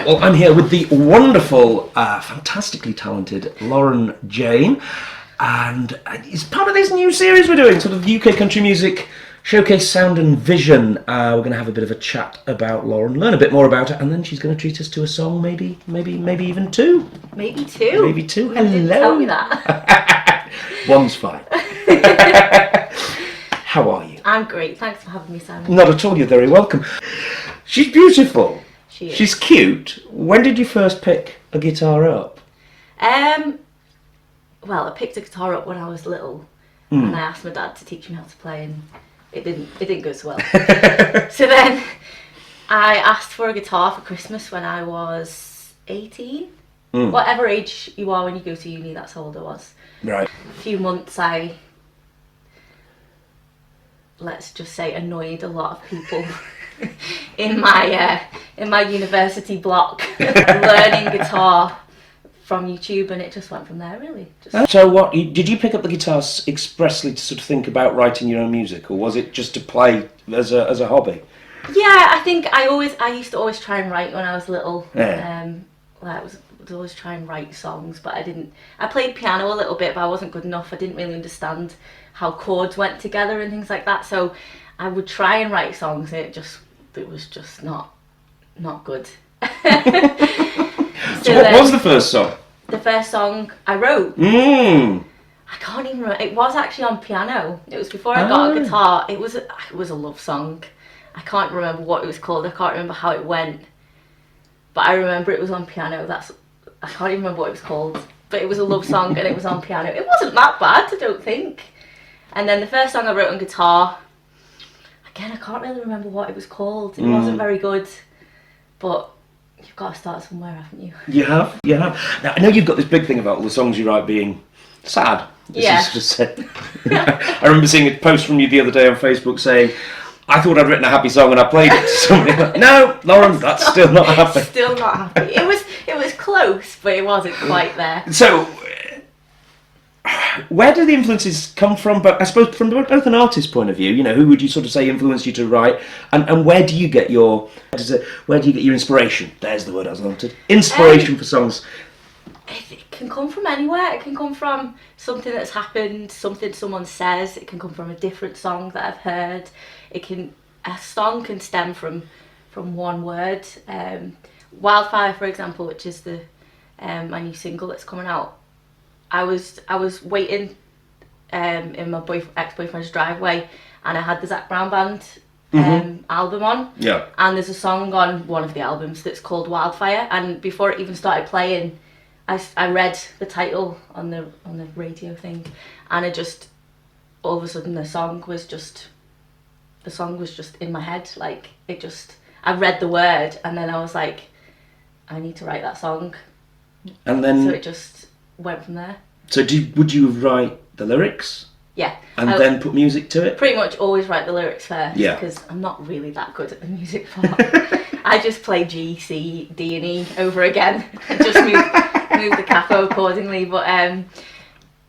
Well, I'm here with the wonderful, fantastically talented Lauren Jane, and it's part of this new series we're doing, sort of UK country music showcase sound and vision. We're going to have a bit of a chat about Lauren, learn a bit more about her, and then she's going to treat us to a song, maybe even two. Maybe two. Maybe two. You didn't tell me that. One's fine. How are you? I'm great. Thanks for having me, Simon. Not at all. You're very welcome. She's beautiful. She is. She's cute. When did you first pick a guitar up? Well, I picked a guitar up when I was little, and I asked my dad to teach me how to play, and it didn't go so well. So then I asked for a guitar for Christmas when I was 18. Whatever age you are when you go to uni, that's how old I was. Right. A few months let's just say annoyed a lot of people in my university block learning guitar from YouTube, and it just went from there, really. So what, did you pick up the guitar expressly to sort of think about writing your own music, or was it just to play as a hobby? Yeah, I think I used to always try and write when I was little. Yeah. I was always try and write songs, but I played piano a little bit, but I wasn't good enough. I didn't really understand how chords went together and things like that, so I would try and write songs, and it was just not good. So what was the first song? The first song I wrote? I can't even remember. It was actually on piano. It was before I got a guitar. It was a love song. I can't remember what it was called. I can't remember how it went. But I remember it was on piano. I can't even remember what it was called. But it was a love song and it was on piano. It wasn't that bad, I don't think. And then the first song I wrote on guitar, again, I can't really remember what it was called. It wasn't very good. But you've got to start somewhere, haven't you? You have. Now, I know you've got this big thing about all the songs you write being sad. Yeah. This is just said. I remember seeing a post from you the other day on Facebook saying, I thought I'd written a happy song and I played it to somebody. No, Lauren, that's still not happy. Still not happy. It was close, but it wasn't quite there. So, where do the influences come from? But I suppose from both an artist's point of view, who would you sort of say influenced you to write, and where do you get your inspiration? There's the word I was wanted. Inspiration for songs. It can come from anywhere. It can come from something that's happened, something someone says. It can come from a different song that I've heard. A song can stem from one word. Wildfire, for example, which is my new single that's coming out. I was waiting in my ex-boyfriend's driveway, and I had the Zac Brown Band album on. Yeah. And there's a song on one of the albums that's called Wildfire, and before it even started playing, I read the title on the radio thing, and all of a sudden the song was just in my head. I read the word, and then I was like, I need to write that song. And then so it just went from there. So would you write the lyrics? Yeah. And then put music to it? Pretty much always write the lyrics first. Yeah. Because I'm not really that good at the music part. I just play G, C, D and E over again and just move the capo accordingly. But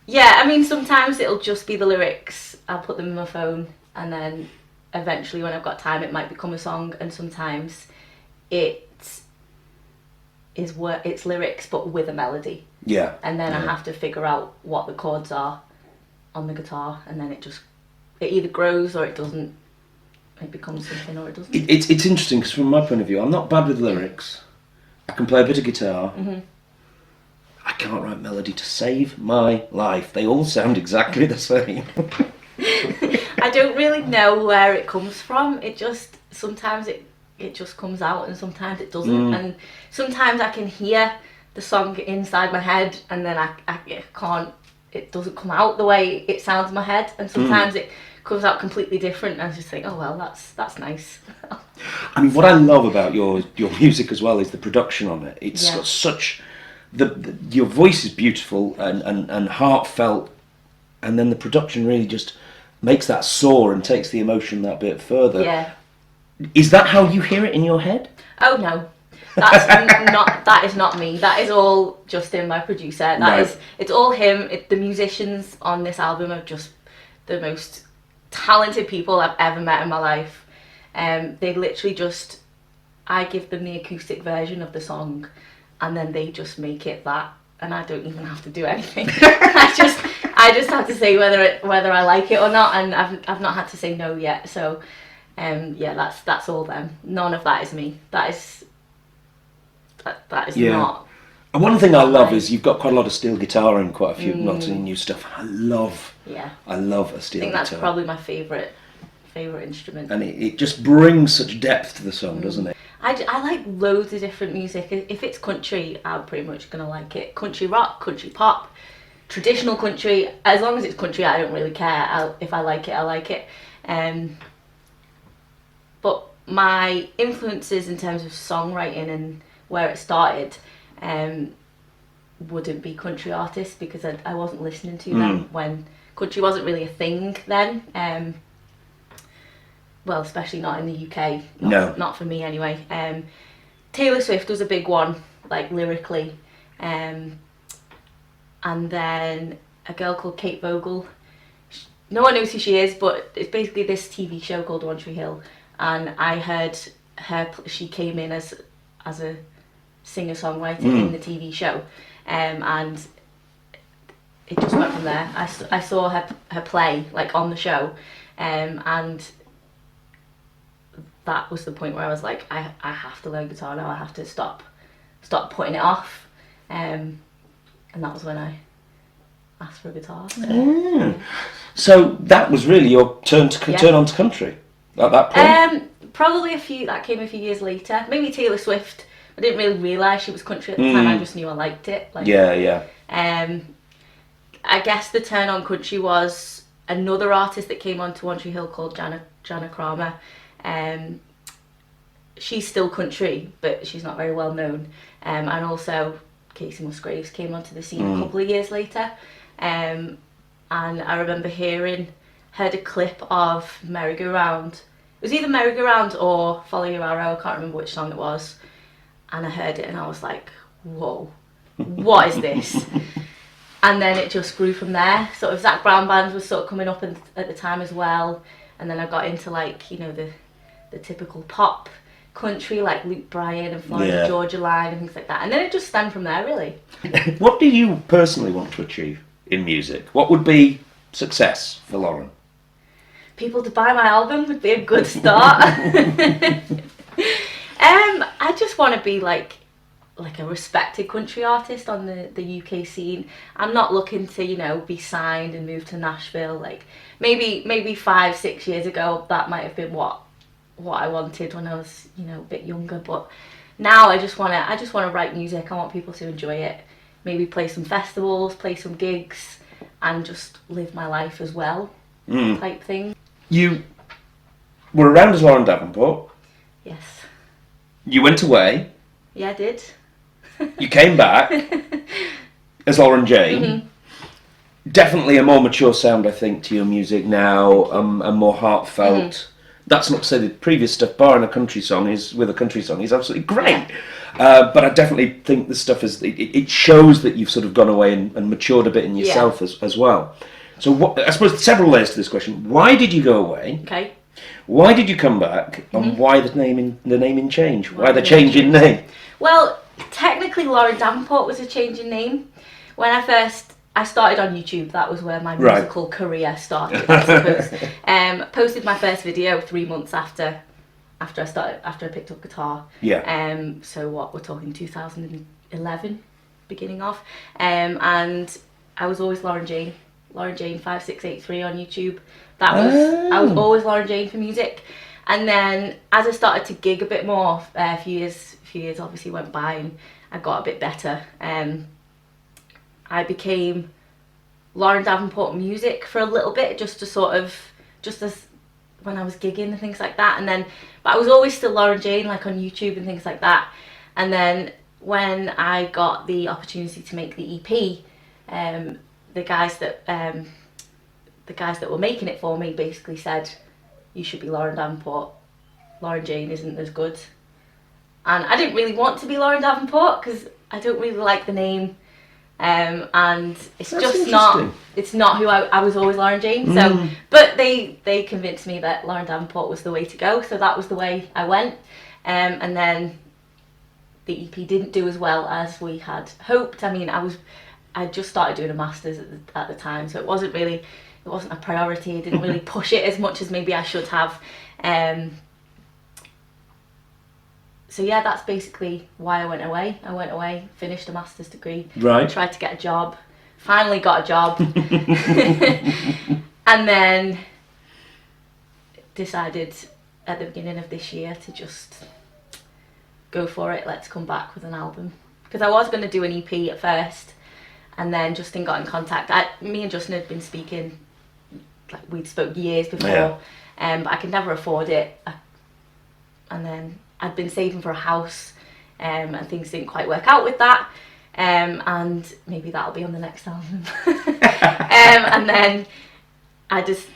yeah, I mean, sometimes it'll just be the lyrics. I'll put them in my phone, and then eventually when I've got time it might become a song, and sometimes it's lyrics but with a melody. Yeah. And then I have to figure out what the chords are on the guitar, and then it either grows or it doesn't. It becomes something or it doesn't. It's interesting because from my point of view, I'm not bad with lyrics. I can play a bit of guitar. I can't write melody to save my life. They all sound exactly the same. I don't really know where it comes from. Sometimes it just comes out, and sometimes it doesn't. And sometimes I can hear the song inside my head, and then I can't. It doesn't come out the way it sounds in my head, and sometimes it comes out completely different. And I just think, oh well, that's nice. I mean, what I love about your music as well is the production on it. It's got such your voice is beautiful and heartfelt, and then the production really just makes that soar and takes the emotion that bit further. Yeah. Is that how you hear it in your head? Oh no. That is not me. That is all Justin, my producer. It's all him. The musicians on this album are just the most talented people I've ever met in my life. They literally just I give them the acoustic version of the song, and then they just make it that, and I don't even have to do anything. I just have to say whether I like it or not, and I've not had to say no yet. So, yeah, that's all them. None of that is me. That is not. And one thing I love is you've got quite a lot of steel guitar and quite a few lots of new stuff. I love a steel guitar. I think that's probably my favourite instrument. And it just brings such depth to the song, doesn't it? I like loads of different music. If it's country, I'm pretty much going to like it. Country rock, country pop, traditional country. As long as it's country, I don't really care. If I like it, I like it. But my influences in terms of songwriting and where it started wouldn't be country artists, because I wasn't listening to them when country wasn't really a thing then. Well, especially not in the UK. Not for me anyway. Taylor Swift was a big one, like lyrically. And then a girl called Kate Vogel. No one knows who she is, but it's basically this TV show called One Tree Hill. And I heard she came in as a singer-songwriter in the TV show. And it just went from there. I saw her play, like, on the show. And that was the point where I was like, I have to learn guitar now. I have to stop putting it off. And that was when I asked for a guitar. So that was really your turn on to country at that point? Probably that came a few years later. Maybe Taylor Swift. I didn't really realise she was country at the time. I just knew I liked it. Like, I guess the turn on country was another artist that came onto One Tree Hill called Jana Kramer. She's still country, but she's not very well known. And also Casey Musgraves came onto the scene a couple of years later. And I remember heard a clip of Merry Go Round. It was either Merry Go Round or Follow Your Arrow. I can't remember which song it was. And I heard it and I was like, whoa, what is this? And then it just grew from there. Sort of Zac Brown Band was sort of coming up at the time as well. And then I got into, like, you know, the typical pop country, like Luke Bryan and Florida Georgia Line and things like that. And then it just stemmed from there, really. What do you personally want to achieve in music? What would be success for Lauren? People to buy my album would be a good start. I just want to be like a respected country artist on the UK scene. I'm not looking to, you know, be signed and move to Nashville. Like maybe 5-6 years ago that might have been what I wanted when I was, you know, a bit younger. But now I just want to write music. I want people to enjoy it. Maybe play some festivals, play some gigs, and just live my life as well, type thing. You were around as Lauren Davenport. Yes. You went away. Yeah, I did. You came back as Lauren Jane. Mm-hmm. Definitely a more mature sound, I think, to your music now, and more heartfelt. Mm-hmm. That's not to say the previous stuff, barring a country song, is absolutely great. Yeah. But I definitely think the stuff it shows that you've sort of gone away and matured a bit in yourself as well. So I suppose several layers to this question. Why did you go away? Okay. Why did you come back? And why the naming change? Why the change in name? Well, technically Lauren Davenport was a change in name. When I started on YouTube, that was where my musical career started, I suppose. Posted my first video 3 months after I picked up guitar. Yeah. So we're talking 2011, beginning of. And I was always Lauren Jane 5683 on YouTube. I was always Lauren Jane for music. And then as I started to gig a bit more, a few years obviously went by and I got a bit better. I became Lauren Davenport Music for a little bit, just as when I was gigging and things like that. But I was always still Lauren Jane, like on YouTube and things like that. And then when I got the opportunity to make the EP, the guys that were making it for me basically said, you should be Lauren Davenport. Lauren Jane isn't as good. And I didn't really want to be Lauren Davenport because I don't really like the name. And it's just not who I was always Lauren Jane. So, but they convinced me that Lauren Davenport was the way to go. So that was the way I went. And then the EP didn't do as well as we had hoped. I mean, I just started doing a master's at the time, so it wasn't a priority. I didn't really push it as much as maybe I should have. So yeah, that's basically why I went away. I went away, finished a master's degree, Right. tried to get a job, finally got a job, and then decided at the beginning of this year to just go for it. Let's come back with an album, because I was going to do an EP at first, and then Justin got in contact. Me and Justin had been speaking, like we'd spoke years before, but I could never afford it. And then I'd been saving for a house, and things didn't quite work out with that. And maybe that'll be on the next album. And then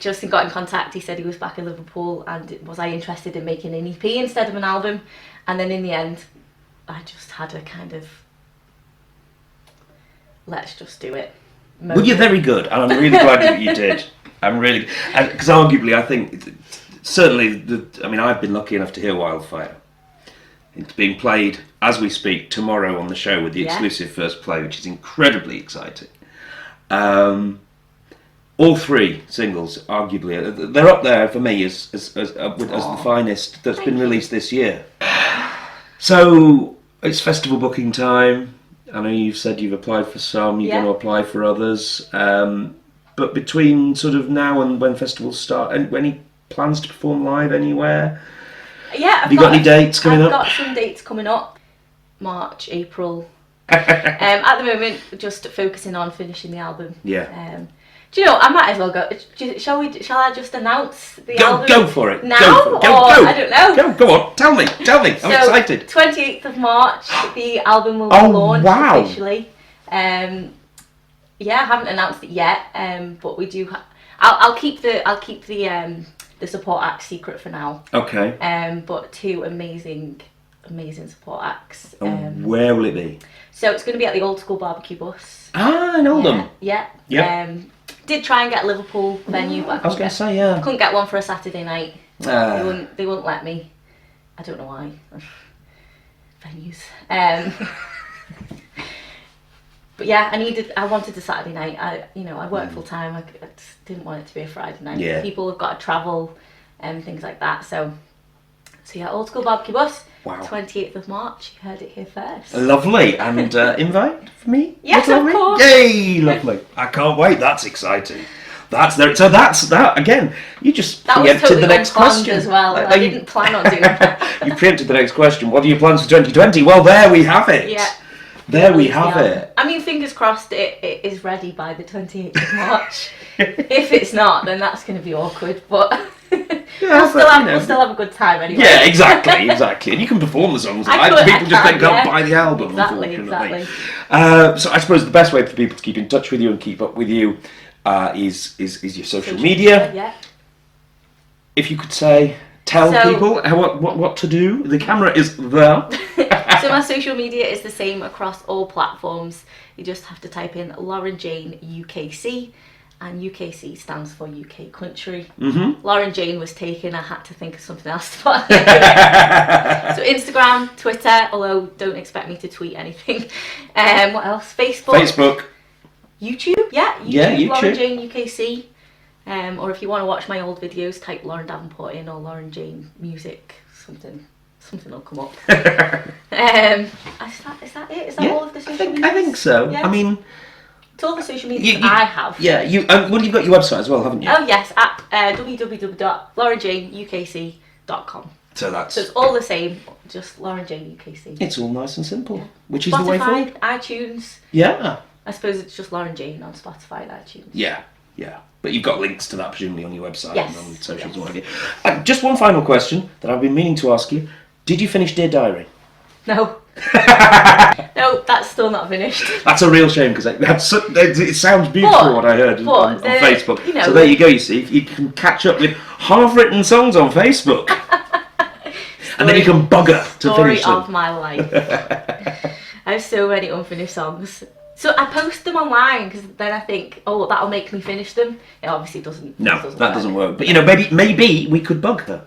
Justin got in contact. He said he was back in Liverpool, and was I interested in making an EP instead of an album? And then in the end, I just had a kind of, let's just do it moment. Well, you're very good, and I'm really glad that you did. I'm really, because arguably I think, certainly, I've been lucky enough to hear Wildfire. It's being played as we speak tomorrow on the show with the exclusive first play, which is incredibly exciting. All three singles, arguably, they're up there for me as the finest that's been released this year. So it's festival booking time. I know you've said you've applied for some, you're going to apply for others. But between sort of now and when festivals start, any plans to perform live anywhere? Yeah. Have you got any dates coming up? I've got some dates coming up. March, April. At the moment, just focusing on finishing the album. Yeah. Do you know, I might as well go. Shall I just announce the album? Go for it. Now? Go for it. Go. I don't know. Go on. Tell me. I'm excited. 28th of March, the album will be launched officially. I haven't announced it yet, but we do. I'll keep the support acts secret for now. Okay. But two amazing support acts. Where will it be? So it's going to be at the Old School Barbecue Bus. Ah, I know them. Yeah. Yep. Did try and get a Liverpool venue, but I couldn't get one for a Saturday night. They wouldn't let me. I don't know why. Venues. But yeah, I wanted a Saturday night. I work full time. I just didn't want it to be a Friday night. Yeah. People have got to travel and things like that. So yeah, Old School Barbecue Bus. Wow. 28th of March. You heard it here first. Lovely. And invite for me? Yes, of course. Yay, lovely. I can't wait. That's exciting. That's there. So that's that again. You just preempted totally the next question as well. I didn't plan on doing that. You preempted the next question. What are your plans for 2020? Well, there we have it. Yeah. There we have it. I mean, fingers crossed it is ready by the 28th of March. If it's not, then that's going to be awkward. But we'll still have a good time anyway. Yeah, exactly. And you can perform the songs live. People just then can't buy the album, Exactly. So I suppose the best way for people to keep in touch with you and keep up with you is your social media. Yeah. If you could tell people what to do. The camera is there. So my social media is the same across all platforms. You just have to type in Lauren Jane UKC, and UKC stands for UK Country. Mm-hmm. Lauren Jane was taken. I had to think of something else. So Instagram, Twitter, although don't expect me to tweet anything. What else? Facebook. YouTube. Yeah, YouTube. Lauren Jane UKC. Or if you want to watch my old videos, type Lauren Davenport in, or Lauren Jane Music. Something will come up. Is that it? Is that all of the social media? I think so. Yeah. I mean, it's all the social media I have. Yeah, you've got your website as well, haven't you? Oh yes, at www.laurenjaneukc.com. So it's all the same, just Lauren Jane UKC. It's all nice and simple, which is Spotify, the way forward. iTunes. Yeah. I suppose it's just Lauren Jane on Spotify and iTunes. Yeah. But you've got links to that presumably on your website and on socials and what have you. Just one final question that I've been meaning to ask you. Did you finish Dear Diary? No. No, that's still not finished. That's a real shame, because it sounds beautiful what I heard on Facebook. So there you go, you see. You can catch up with half-written songs on Facebook. And then you can bugger to finish them. Story of my life. I have so many unfinished songs. So I post them online because then I think, that'll make me finish them. It obviously doesn't. No, that doesn't work. But maybe we could bug her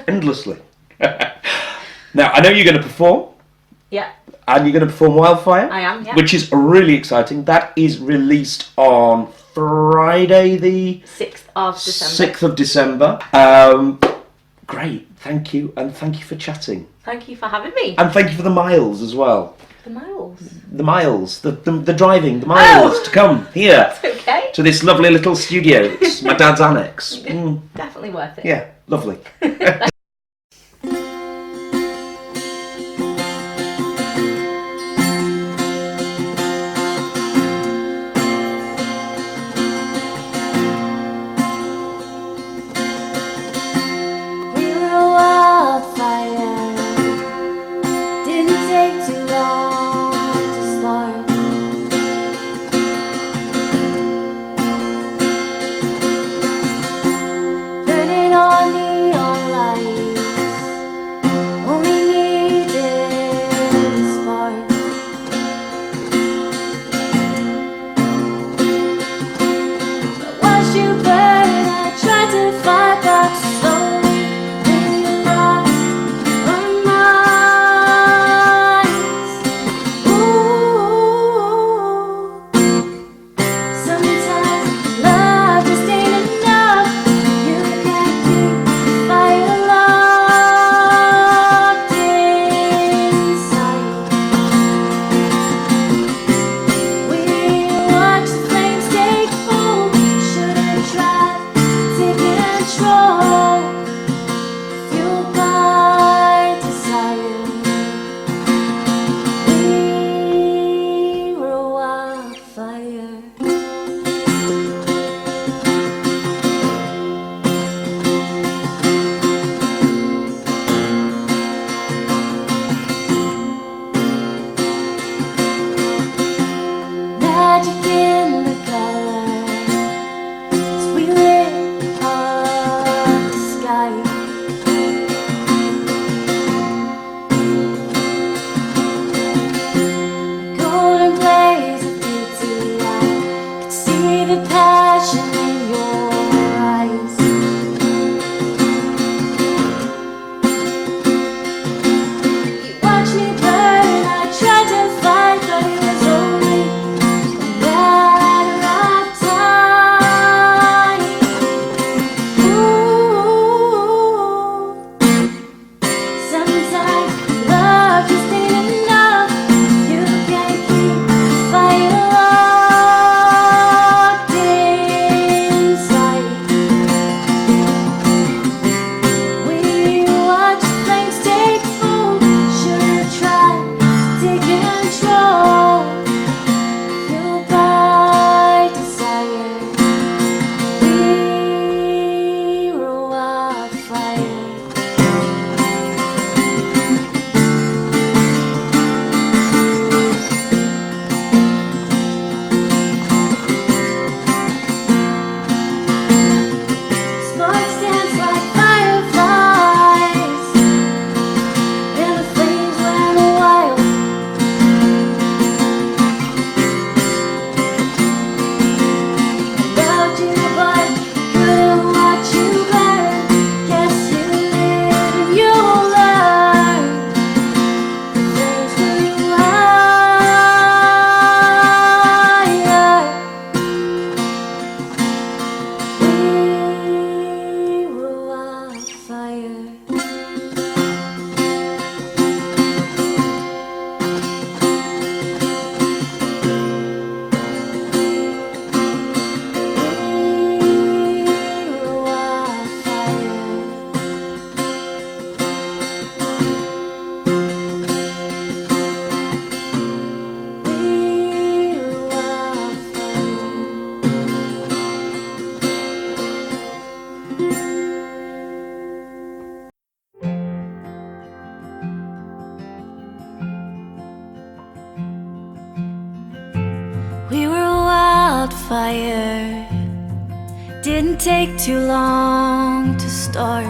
endlessly. Now, I know you're going to perform, Yeah, and you're going to perform Wildfire. I am, yeah. Which is really exciting. That is released on Friday the 6th of December. 6th of December. Great, thank you, and thank you for chatting. Thank you for having me. And thank you for the miles as well. The miles. The miles, the driving, the miles to come here It's okay. to this lovely little studio. It's my dad's annex. Definitely worth it. Yeah, lovely. We were a wildfire. Didn't take too long to start. Burning on neon lights. Only needed a spark. I watched you burn. I tried to fight back slowly. Then you lost our minds. Ooh. Sometimes love just ain't enough. You can't keep the fire locked inside. We watch the flames take hold. Should've tried to take control. Fueled by desire. We were a wildfire. Magic in the colors. We lit up the sky. Golden blaze of beauty. I could see the passion in your eyes. You watched me burn. I tried to fight, but it was only a matter of time. Ooh. Sometimes love just ain't enough. You can't keep the fire locked inside. We watch flames take hold. Should've tried to take control. Fueled by desire. We were a wildfire. Sparks dance like fireflies, and the flames went wild. Loved you, but couldn't watch you burn. Guess you live and you'll learn. The flames grew higher. We were a wildfire. We were a wildfire. We were a wildfire. We were a wildfire. Didn't take too long to start.